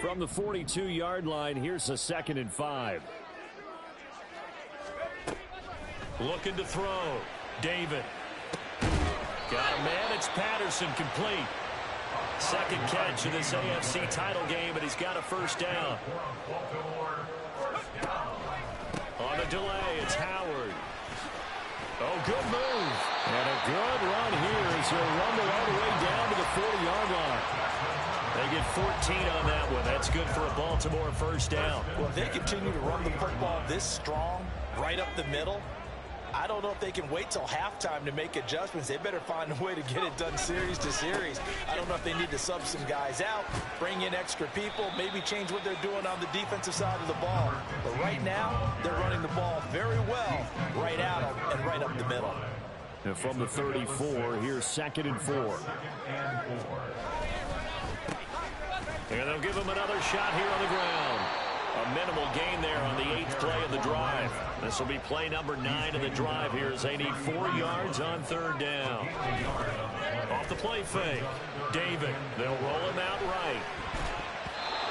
From the 42-yard line, here's a 2nd and 5. Looking to throw. David. Got a man. It's Patterson, complete. Second catch of this AFC title game, and he's got a first down. On the delay, it's Howard. Oh, good move. And a good run here as he'll rumble all the way down to the 40-yard line. They get 14 on that one. That's good for a Baltimore first down. Well, if they continue to run the football this strong, right up the middle, I don't know if they can wait till halftime to make adjustments. They better find a way to get it done series to series. I don't know if they need to sub some guys out, bring in extra people, maybe change what they're doing on the defensive side of the ball. But right now, they're running the ball very well right out and right up the middle. And from the 34, here's 2nd and 4. And they'll give him another shot here on the ground. A minimal gain there on the 8th play of the drive. This will be play number 9 of the drive here as they need 4 yards on 3rd down. Off the play fake. David. They'll roll him out right.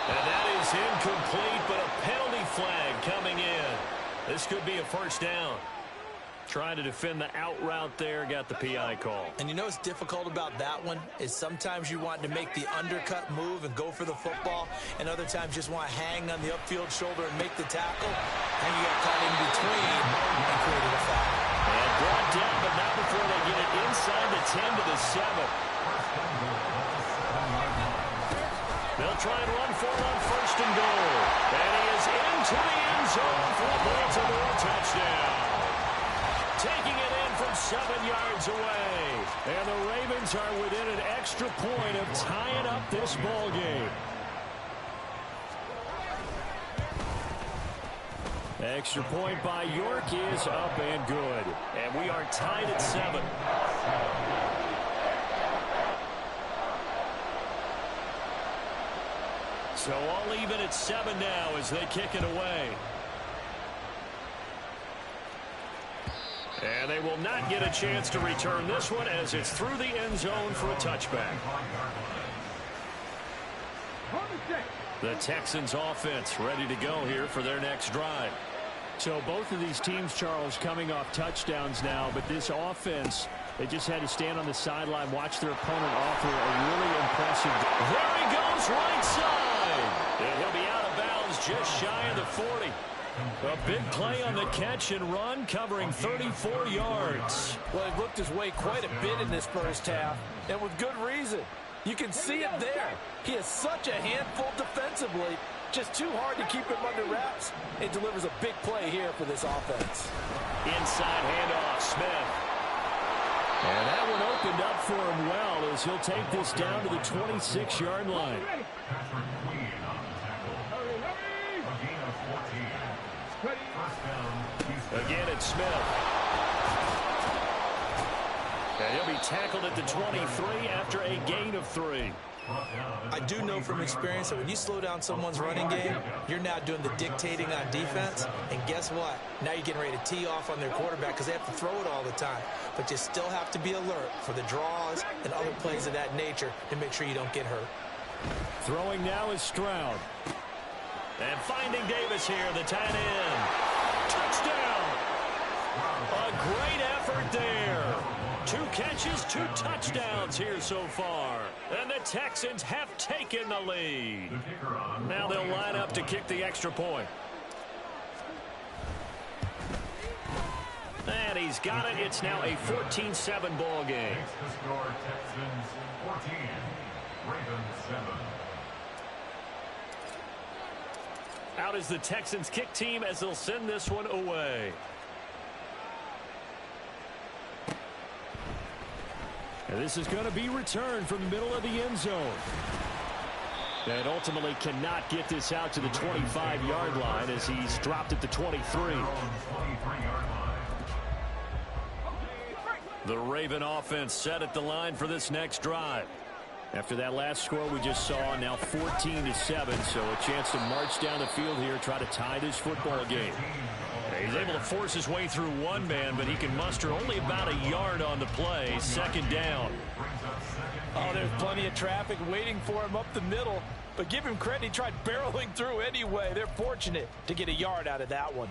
And that is incomplete, but a penalty flag coming in. This could be a first down. Trying to defend the out route there, got the PI call. And you know what's difficult about that one is sometimes you want to make the undercut move and go for the football, and other times just want to hang on the upfield shoulder and make the tackle, and you got caught in between and created a foul. And brought down, but not before they get it inside the 10 to the 7. They'll try and run for it on 1st and goal. And he is into the end zone for a Baltimore touchdown. Taking it in from 7 yards away. And the Ravens are within an extra point of tying up this ball game. Extra point by York is up and good. And we are tied at 7. So all even at 7 now as they kick it away. And they will not get a chance to return this one as it's through the end zone for a touchback. The Texans offense ready to go here for their next drive. So both of these teams, Charles, coming off touchdowns now, but this offense, they just had to stand on the sideline, watch their opponent offer a really impressive. There he goes, right side. And he'll be out of bounds just shy of the 40. A big play on the catch and run, covering 34 yards. Well, he looked his way quite a bit in this first half, and with good reason. You can see it there. He is such a handful defensively, just too hard to keep him under wraps. It delivers a big play here for this offense. Inside handoff, Smith. And that one opened up for him well as he'll take this down to the 26-yard line. Again, it's Smith. And he'll be tackled at the 23 after a gain of 3. I do know from experience that when you slow down someone's running game, you're now doing the dictating on defense. And guess what? Now you're getting ready to tee off on their quarterback because they have to throw it all the time. But you still have to be alert for the draws and other plays of that nature to make sure you don't get hurt. Throwing now is Stroud. And finding Davis here, the tight end. Touchdown! A great effort there. 2 catches, 2 touchdowns here so far. And the Texans have taken the lead. Now they'll line up to kick the extra point. And he's got it. It's now a 14-7 ball game. Texans 14, Ravens 7. Out is the Texans kick team as they'll send this one away. And this is going to be returned from the middle of the end zone. And ultimately cannot get this out to the 25-yard line as he's dropped at the 23. The Raven offense set at the line for this next drive. After that last score we just saw, now 14-7, so a chance to march down the field here, try to tie this football game. He's able to force his way through one man, but he can muster only about a yard on the play. Second down. Oh, there's plenty of traffic waiting for him up the middle. But give him credit, he tried barreling through anyway. They're fortunate to get a yard out of that one.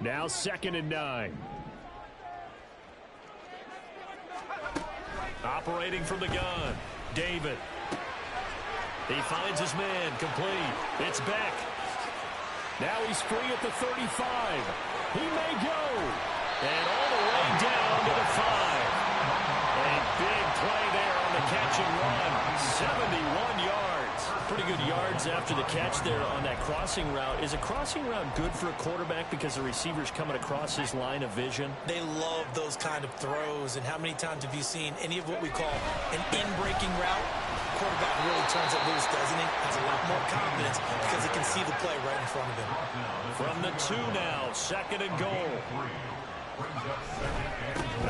Now 2nd and 9. Operating from the gun, David. He finds his man, complete. It's Beck. Now he's free at the 35. He may go. And all the way down to the 5. A big play there on the catch and run. 71 yards. Pretty good yards after the catch there on that crossing route. Is a crossing route good for a quarterback because the receiver's coming across his line of vision? They love those kind of throws. And how many times have you seen any of what we call an in-breaking route? Quarterback really turns it loose, doesn't he? Has a lot more confidence because he can see the play right in front of him. From the 2 now, 2nd and goal.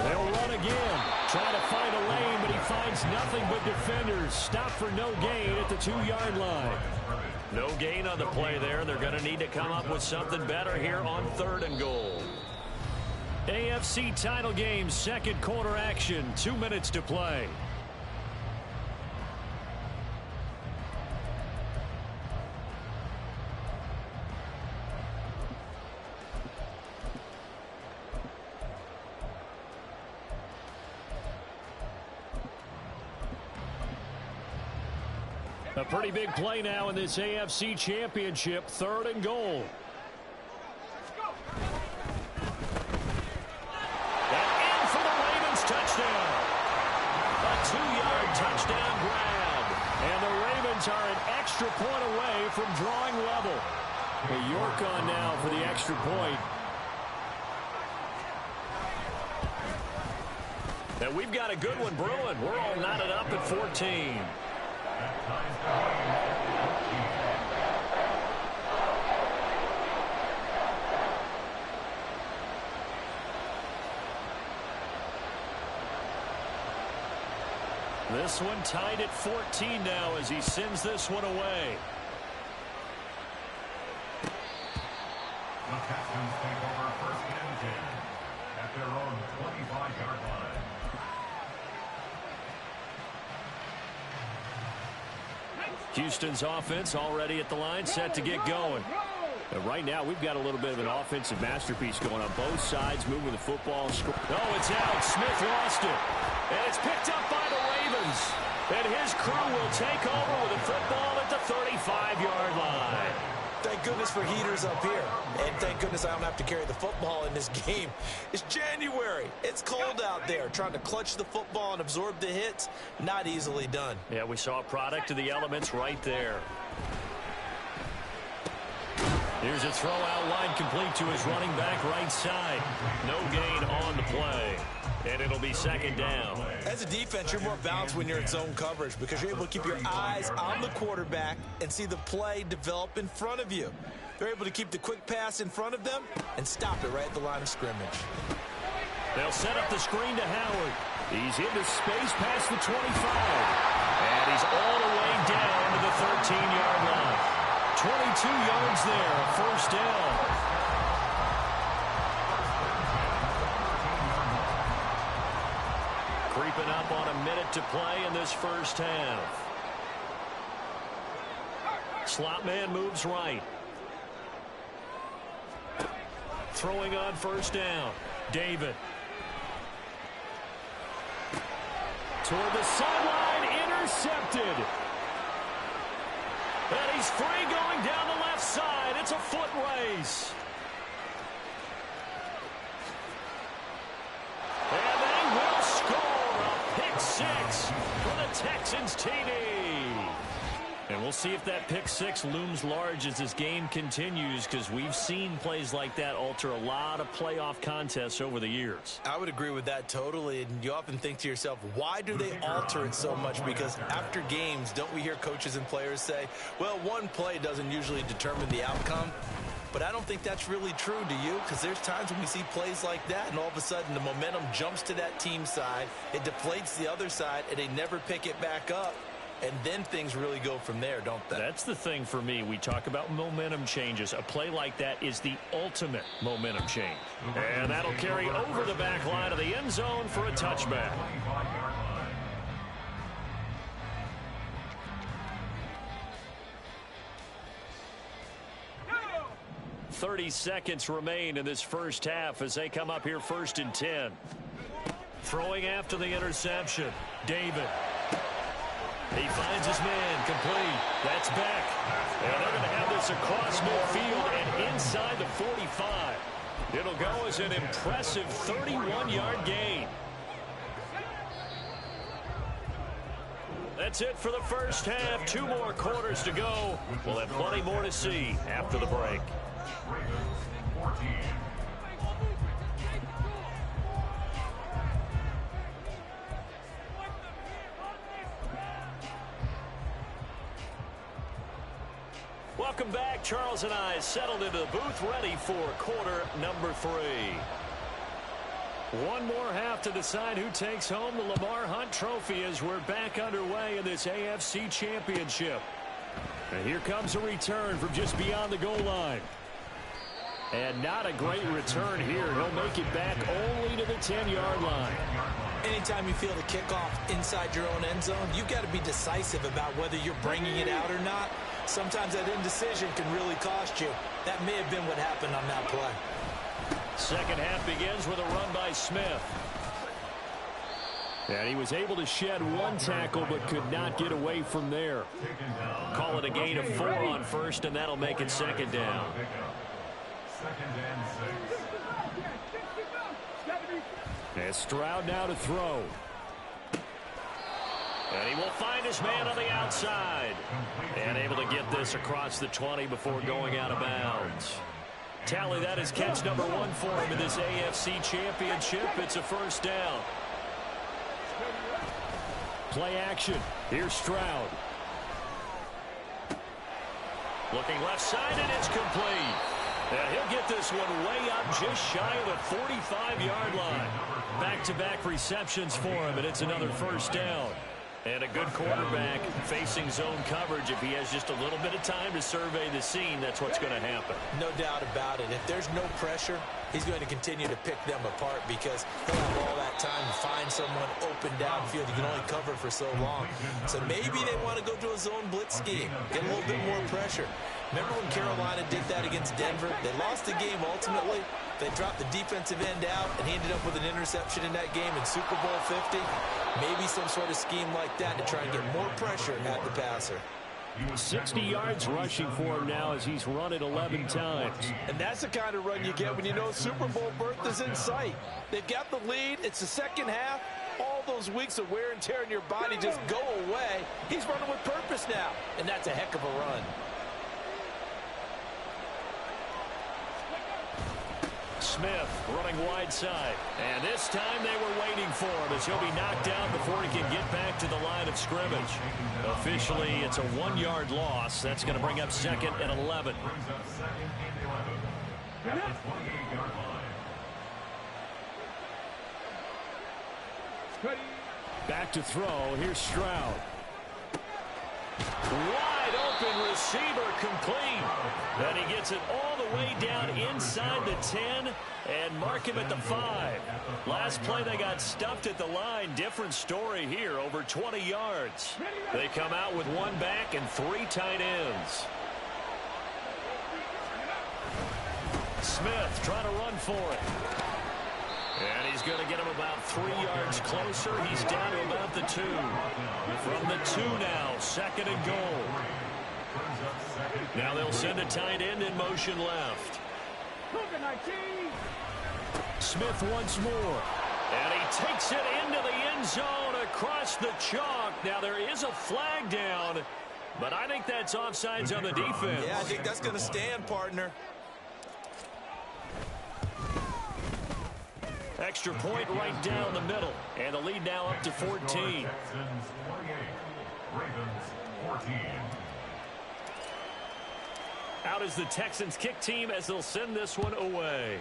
They'll run again. Trying to find a lane, but he finds nothing but defenders. Stop for no gain at the 2-yard line. No gain on the play there. They're going to need to come up with something better here on 3rd and goal. AFC title game, 2nd quarter action. 2 minutes to play. A pretty big play now in this AFC championship. 3rd and goal. And in for the Ravens touchdown. A 2-yard touchdown grab. And the Ravens are an extra point away from drawing level. York on now for the extra point. And we've got a good one brewing. We're all knotted up at 14. This one tied at 14 now as he sends this one away. The Texans take over 1st and 10 at their own 25-yard line. Houston's offense already at the line, set to get going. And right now, we've got a little bit of an offensive masterpiece going on both sides, moving the football. Oh, it's out. Smith lost it. And it's picked up by the Ravens. And his crew will take over with a football at the 35-yard line. Thank goodness for heaters up here. And thank goodness I don't have to carry the football in this game. It's January. It's cold out there. Trying to clutch the football and absorb the hits, not easily done. Yeah, we saw a product of the elements right there. Here's a throw out wide complete to his running back right side. No gain on the play. And it'll be 2nd down. As a defense, you're more balanced when you're in zone coverage because you're able to keep your eyes on the quarterback and see the play develop in front of you. They're able to keep the quick pass in front of them and stop it right at the line of scrimmage. They'll set up the screen to Howard. He's into space past the 25. And he's all the way down to the 13-yard line. 22 yards there, 1st down. Creeping up on a minute to play in this 1st half. Slot man moves right. Throwing on 1st down. David. Toward the sideline, intercepted. And he's free going down the left side. It's a foot race. And they will score a pick 6 for the Texans TD. And we'll see if that pick 6 looms large as this game continues, because we've seen plays like that alter a lot of playoff contests over the years. I would agree with that totally. And you often think to yourself, why do they alter it so much? Because after games, don't we hear coaches and players say, well, one play doesn't usually determine the outcome. But I don't think that's really true, do you? Because there's times when we see plays like that, and all of a sudden the momentum jumps to that team side. It deflates the other side, and they never pick it back up. And then things really go from there, don't they? That's the thing for me. We talk about momentum changes. A play like that is the ultimate momentum change. And that'll carry over the back line of the end zone for a touchback. 30 seconds remain in this first half as they come up here 1st and 10. Throwing after the interception. David. He finds his man. Complete. That's Beck. And they're going to have this across midfield and inside the 45. It'll go as an impressive 31-yard gain. That's it for the first half. 2 more quarters to go. We'll have plenty more to see after the break. Welcome back. Charles and I settled into the booth ready for quarter number 3. One more half to decide who takes home the Lamar Hunt Trophy as we're back underway in this AFC Championship. And here comes a return from just beyond the goal line. And not a great return here. He'll make it back only to the 10-yard line. Anytime you feel the kickoff inside your own end zone, you've got to be decisive about whether you're bringing it out or not. Sometimes that indecision can really cost you. That may have been what happened on that play. Second half begins with a run by Smith. And he was able to shed 1 tackle but could not get away from there. Call it a gain of 4 on first, and that'll make it 2nd down. And Stroud now to throw. And he will find his man on the outside. And able to get this across the 20 before going out of bounds. Tally, that is catch number 1 for him in this AFC Championship. It's a 1st down. Play action. Here's Stroud. Looking left side, and it's complete. And he'll get this one way up just shy of the 45-yard line. Back-to-back receptions for him, and it's another 1st down. And a good quarterback facing zone coverage. If he has just a little bit of time to survey the scene, that's what's going to happen. No doubt about it. If there's no pressure, he's going to continue to pick them apart because he'll have all that time to find someone open downfield. You can only cover for so long. So maybe they want to go to a zone blitz scheme, get a little bit more pressure. Remember when Carolina did that against Denver? They lost the game ultimately. They dropped the defensive end out, and he ended up with an interception in that game in Super Bowl 50. Maybe some sort of scheme like that to try and get more pressure at the passer. 60 yards rushing for him now as he's run it 11 times. And that's the kind of run you get when you know Super Bowl berth is in sight. They've got the lead. It's the second half. All those weeks of wear and tear in your body just go away. He's running with purpose now, and that's a heck of a run. Smith running wide side. And this time they were waiting for him as he'll be knocked down before he can get back to the line of scrimmage. Officially, it's a 1-yard loss. That's going to bring up 2nd and 11. Back to throw. Here's Stroud. Wide open receiver, complete. And he gets it all the way down inside the 10 and mark him at the 5. Last play they got stuffed at the line. Different story here, over 20 yards. They come out with 1 back and 3 tight ends. Smith trying to run for it. And he's going to get him about 3 yards closer. He's down to about the 2. From the 2 now, 2nd and goal. Now they'll send a tight end in motion left. Smith once more. And he takes it into the end zone across the chalk. Now there is a flag down, but I think that's offsides on the defense. Yeah, I think that's going to stand, partner. Extra point right down the middle. And the lead now up to 14. Texans 48, Ravens 14. Out is the Texans kick team as they'll send this one away.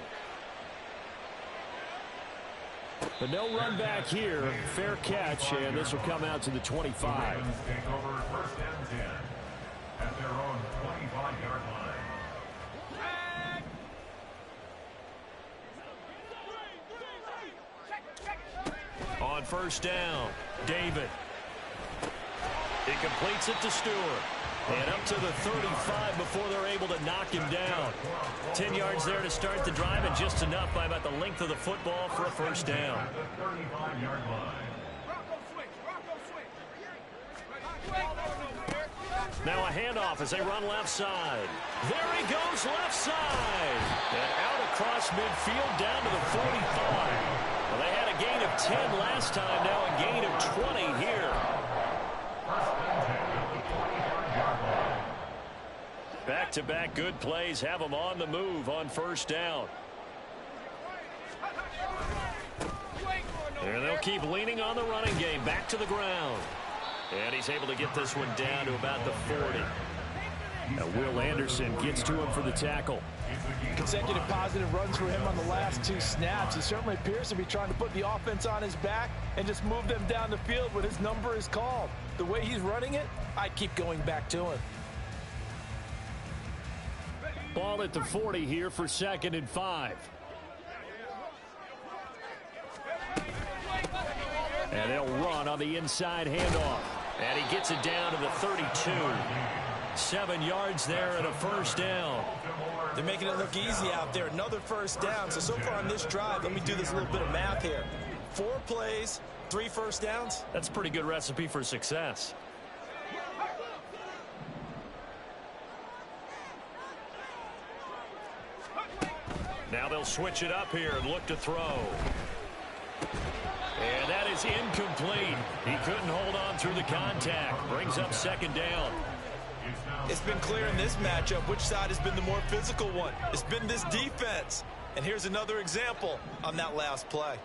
But no run back here. Fair catch, and this will come out to the 25. Ravens take over 1st and 10 at their own 25-yard line. On 1st down, David. He completes it to Stewart. And up to the 35 before they're able to knock him down. 10 yards there to start the drive, and just enough by about the length of the football for a first down. Now a handoff as they run left side. There he goes, left side. And out across midfield down to the 45. Well, they had a gain of 10 last time, now a gain of 20 here. Back-to-back good plays have them on the move on first down. And they'll keep leaning on the running game. Back to the ground. And he's able to get this one down to about the 40. Now Will Anderson gets to him for the tackle. Consecutive positive runs for him on the last 2 snaps. He certainly appears to be trying to put the offense on his back and just move them down the field when his number is called. The way he's running it, I'd keep going back to him. Ball at the 40 here for 2nd and 5. And they'll run on the inside handoff. And he gets it down to the 32. 7 yards there and a first down. They're making it look easy out there. Another first down. So far on this drive, let me do this little bit of math here. 4 plays, 3 first downs. That's a pretty good recipe for success. Now they'll switch it up here and look to throw. And that is incomplete. He couldn't hold on through the contact. Brings up 2nd down. It's been clear in this matchup which side has been the more physical one. It's been this defense. And here's another example on that last play.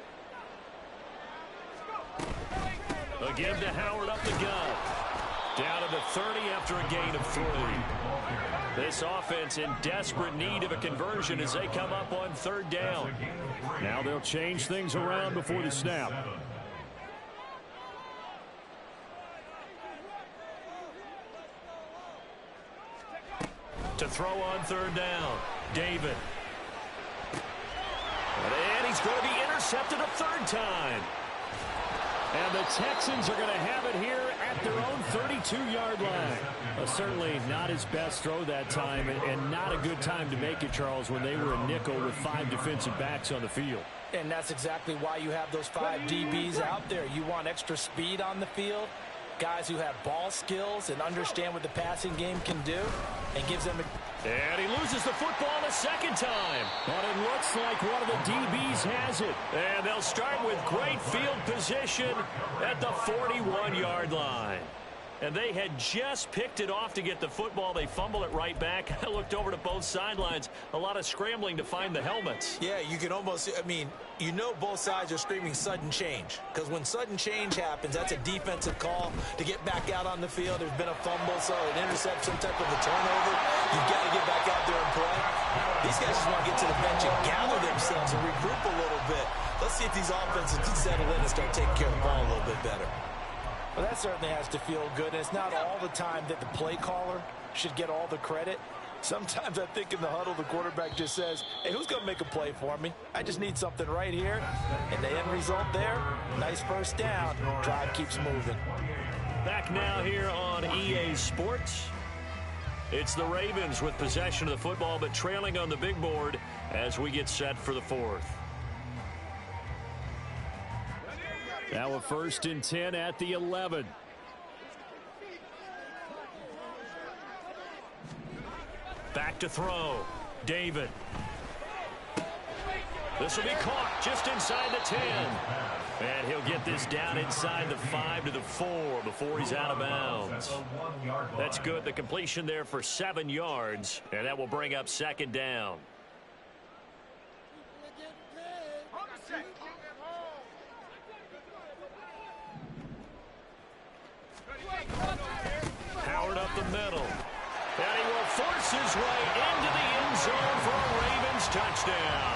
Again to Howard up the gut. Down to the 30 after a gain of 3. This offense in desperate need of a conversion as they come up on 3rd down. Now they'll change things around before the snap. To throw on 3rd down, David. And he's going to be intercepted a 3rd time. And the Texans are going to have it here at their own 32-yard line. Certainly not his best throw that time, and not a good time to make it, Charles, when they were a nickel with 5 defensive backs on the field. And that's exactly why you have those 5 DBs out there. You want extra speed on the field, guys who have ball skills and understand what the passing game can do, and gives them And he loses the football a 2nd time. But it looks like one of the DBs has it. And they'll start with great field position at the 41-yard line. And they had just picked it off to get the football. They fumble it right back. I looked over to both sidelines. A lot of scrambling to find the helmets. Yeah, you can almost, you know both sides are screaming sudden change. Because when sudden change happens, that's a defensive call to get back out on the field. There's been a fumble, so an interception, some type of a turnover. You've got to get back out there and play. These guys just want to get to the bench and gather themselves and regroup a little bit. Let's see if these offenses can settle in and start taking care of the ball a little bit better. Well, that certainly has to feel good. And it's not all the time that the play caller should get all the credit. Sometimes I think in the huddle, the quarterback just says, hey, who's going to make a play for me? I just need something right here. And the end result there, nice first down. Drive keeps moving. Back now here on EA Sports. It's the Ravens with possession of the football, but trailing on the big board as we get set for the 4th. Now a 1st and 10 at the 11. Back to throw. David. This will be caught just inside the 10. And he'll get this down inside the 5 to the 4 before he's out of bounds. That's good. The completion there for 7 yards. And that will bring up 2nd down. Howard up the middle. And he will force his way into the end zone for a Ravens touchdown.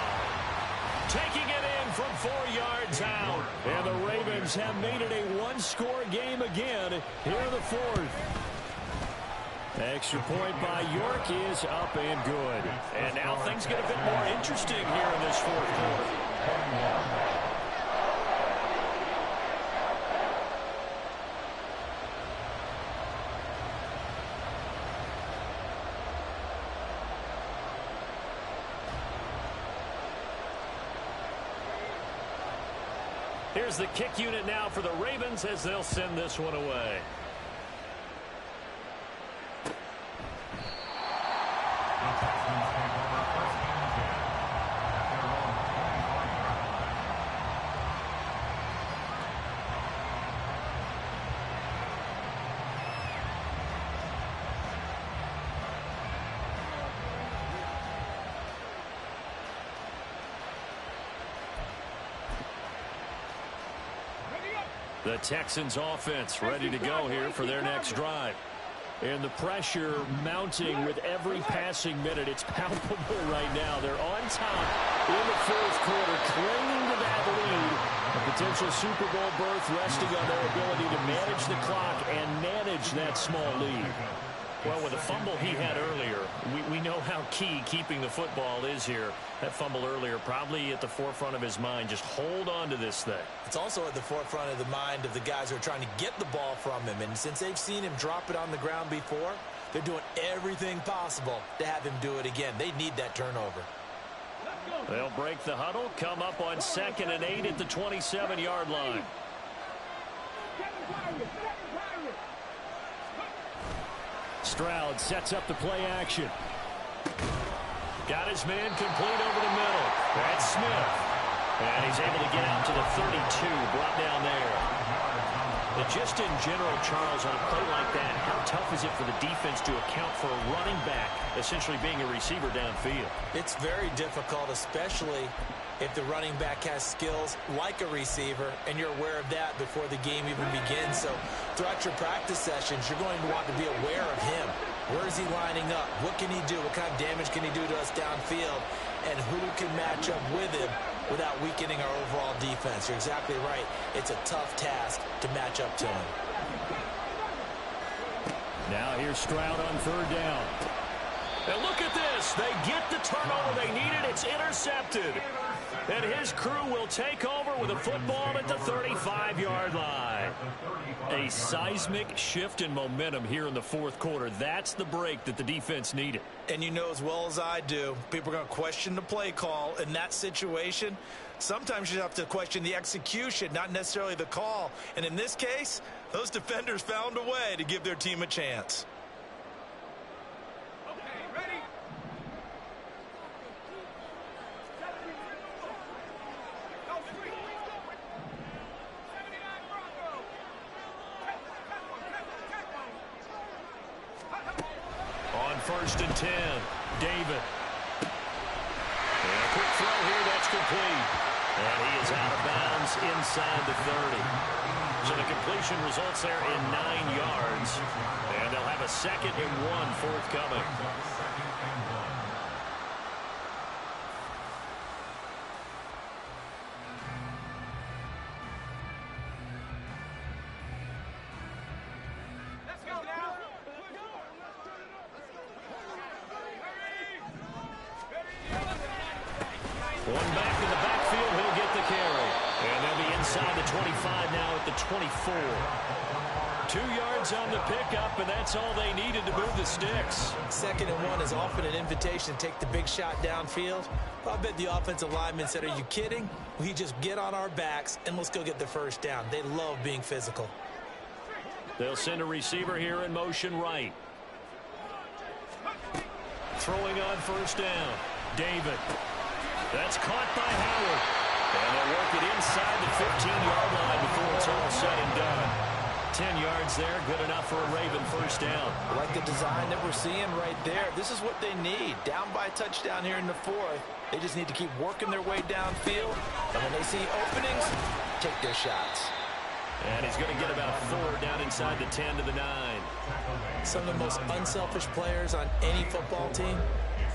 Taking it in from 4 yards out. And the Ravens have made it a 1-score game again here in the 4th. Extra point by York is up and good. And now things get a bit more interesting here in this 4th quarter. Here's the kick unit now for the Ravens as they'll send this one away. The Texans take over first and 10 at their own 25-yard line. The Texans offense ready to go here for their next drive. And the pressure mounting with every passing minute. It's palpable right now. They're on top in the fourth quarter, clinging to that lead. A potential Super Bowl berth resting on their ability to manage the clock and manage that small lead. Well, with the fumble he had earlier, we know how key keeping the football is here. That fumble earlier probably at the forefront of his mind. Just hold on to this thing. It's also at the forefront of the mind of the guys who are trying to get the ball from him. And since they've seen him drop it on the ground before, they're doing everything possible to have him do it again. They need that turnover. They'll break the huddle, come up on 2nd and 8 at the 27-yard line. Stroud sets up the play action. Got his man complete over the middle. That's Smith. And he's able to get out to the 32, brought down there. But just in general, Charles, on a play like that, how tough is it for the defense to account for a running back essentially being a receiver downfield? It's very difficult, especially if the running back has skills like a receiver, and you're aware of that before the game even begins. So throughout your practice sessions, you're going to want to be aware of him. Where is he lining up? What can he do? What kind of damage can he do to us downfield? And who can match up with him without weakening our overall defense? You're exactly right. It's a tough task to match up to him. Now here's Stroud on 3rd down. And look at this. They get the turnover they needed. It's intercepted. And his crew will take over with a football at the 35-yard line. A seismic shift in momentum here in the fourth quarter. That's the break that the defense needed. And you know as well as I do, people are going to question the play call in that situation. Sometimes you have to question the execution, not necessarily the call. And in this case, those defenders found a way to give their team a chance. On 1st and 10, David. And a quick throw here, that's complete. And he is out of bounds inside the 30. So the completion results there in 9 yards. And they'll have a 2nd and 1 forthcoming. One back in the backfield, he'll get the carry. And they'll be inside the 25 now at the 24. 2 yards on the pickup, and that's all they needed to move the sticks. 2nd and 1 is often an invitation to take the big shot downfield. I bet the offensive lineman said, are you kidding? We just get on our backs, and let's go get the first down. They love being physical. They'll send a receiver here in motion right. Throwing on 1st down. David. That's caught by Howard. And they'll work it inside the 15-yard line before it's all said and done. 10 yards there, good enough for a Raven 1st down. I like the design that we're seeing right there. This is what they need. Down by a touchdown here in the 4th. They just need to keep working their way downfield. And when they see openings, take their shots. And he's going to get about 4 down inside the 10 to the 9. Some of the most unselfish players on any football team,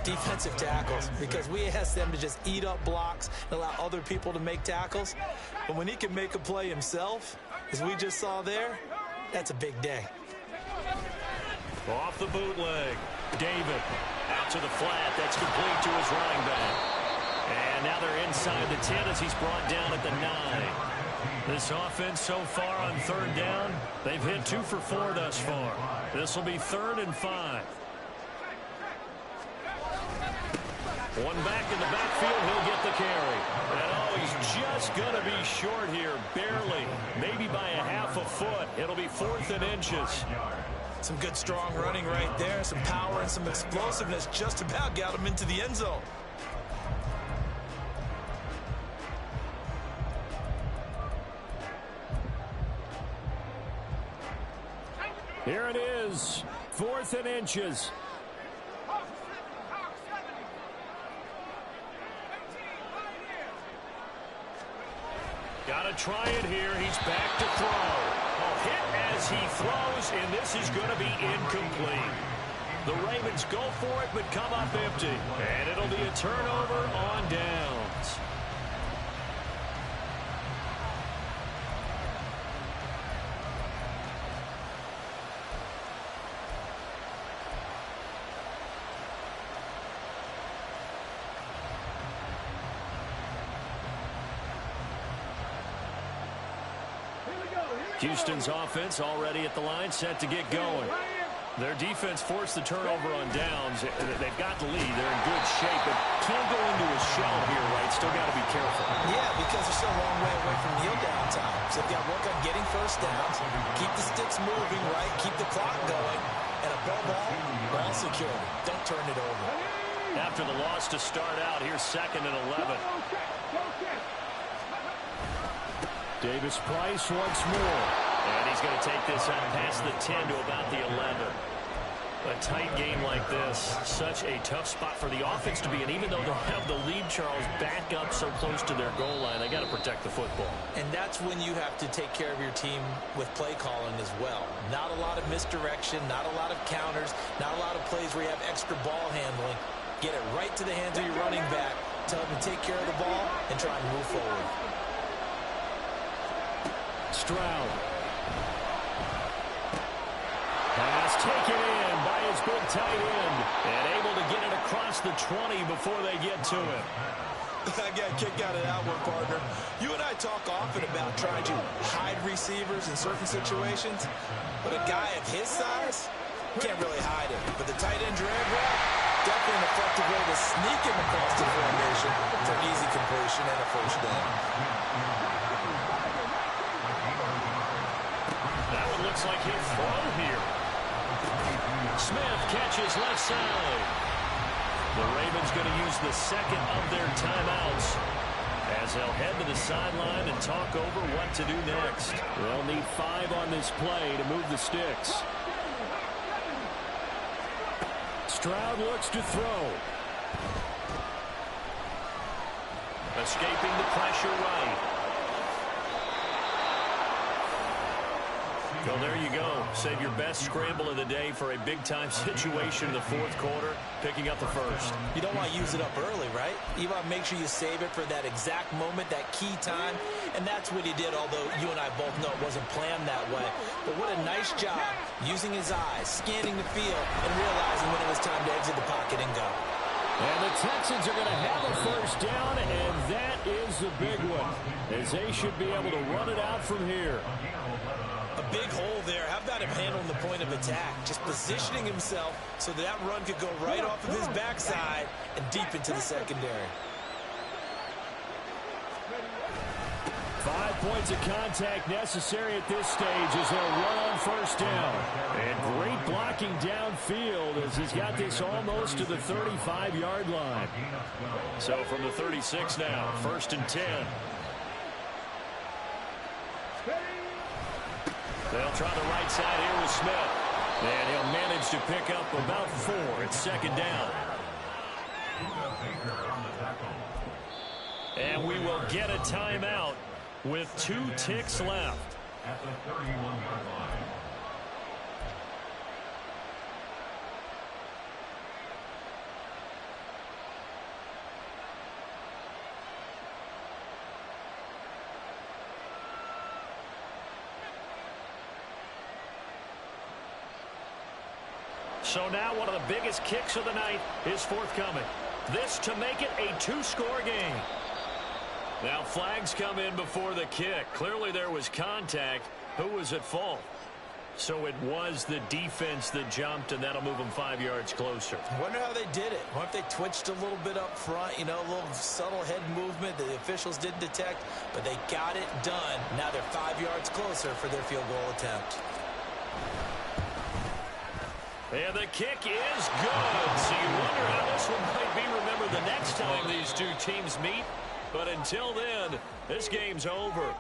defensive tackles, because we ask them to just eat up blocks and allow other people to make tackles. But when he can make a play himself, as we just saw there, that's a big day. Off the bootleg. David out to the flat. That's complete to his running back. And now they're inside the 10 as he's brought down at the 9. This offense so far on 3rd down, they've hit 2 for 4 thus far. This will be 3rd and 5. One back in the backfield, he'll get the carry. And oh, he's just going to be short here, barely, maybe by a half a foot. It'll be 4th and inches. Some good strong running right there, some power and some explosiveness just about got him into the end zone. Here it is, 4th and inches. Got to try it here. He's back to throw. Oh, hit as he throws, and this is going to be incomplete. The Ravens go for it, but come up empty. And it'll be a turnover on downs. Houston's offense already at the line, set to get going. Their defense forced the turnover on downs. They've got the lead. They're in good shape, but can't go into a shell here, right? Still got to be careful. Yeah, because they're still a long way away from kneel down time. So they've got to work on getting first downs, keep the sticks moving, right? Keep the clock going. And above all, ball security. Don't turn it over. After the loss to start out, here's 2nd and 11. Davis Price once more. And he's going to take this out past the 10 to about the 11. A tight game like this, such a tough spot for the offense to be in. Even though they have the lead, Charles, back up so close to their goal line, they got to protect the football. And that's when you have to take care of your team with play calling as well. Not a lot of misdirection, not a lot of counters, not a lot of plays where you have extra ball handling. Get it right to the hands of your running back. Tell him to take care of the ball and try and move forward. Stroud. Pass taken in by his big tight end. And able to get it across the 20 before they get to it. I got a kick out of that one, partner. You and I talk often about trying to hide receivers in certain situations. But a guy of his size can't really hide it. But the tight end drag route, definitely an effective way to sneak him across the formation for an easy completion and a first down. That one looks like he'll throw here. Smith catches left side. The Ravens going to use the second of their timeouts as they'll head to the sideline and talk over what to do next. They'll need 5 on this play to move the sticks. Stroud looks to throw. Escaping the pressure right. Well, there you go. Save your best scramble of the day for a big-time situation in the 4th quarter, picking up the first. You don't want to use it up early, right? You want to make sure you save it for that exact moment, that key time, and that's what he did, although you and I both know it wasn't planned that way. But what a nice job using his eyes, scanning the field, and realizing when it was time to exit the pocket and go. And the Texans are going to have a first down, and that is the big one, as they should be able to run it out from here. A big hole there. How about him handling the point of attack? Just positioning himself so that run could go right off of his backside and deep into the secondary. 5 points of contact necessary at this stage as they'll run on first down. And great blocking downfield as he's got this almost to the 35-yard line. So from the 36 now, 1st and 10. They'll try the right side here with Smith. And he'll manage to pick up about 4. It's 2nd down. And we will get a timeout with 2 ticks left. At the 31-yard line. So now one of the biggest kicks of the night is forthcoming. This to make it a 2-score game. Now flags come in before the kick. Clearly there was contact. Who was at fault? So it was the defense that jumped, and that'll move them 5 yards closer. I wonder how they did it. What if they twitched a little bit up front, a little subtle head movement that the officials didn't detect, but they got it done. Now they're 5 yards closer for their field goal attempt. And the kick is good. So you wonder how this one might be remembered the next time these two teams meet. But until then, this game's over.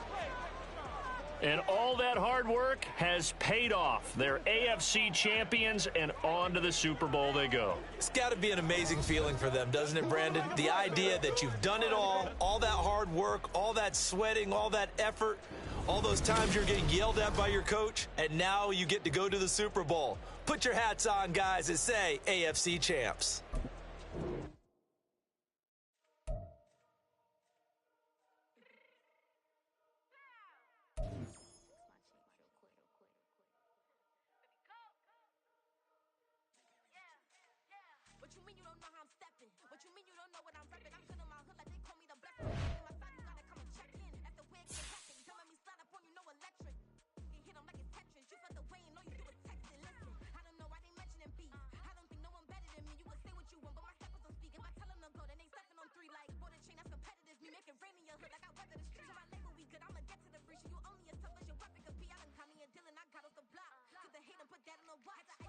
And all that hard work has paid off. They're AFC champions, and on to the Super Bowl they go. It's got to be an amazing feeling for them, doesn't it, Brandon? The idea that you've done it all that hard work, all that sweating, all that effort, all those times you're getting yelled at by your coach, and now you get to go to the Super Bowl. Put your hats on, guys, and say AFC champs. That on the watch.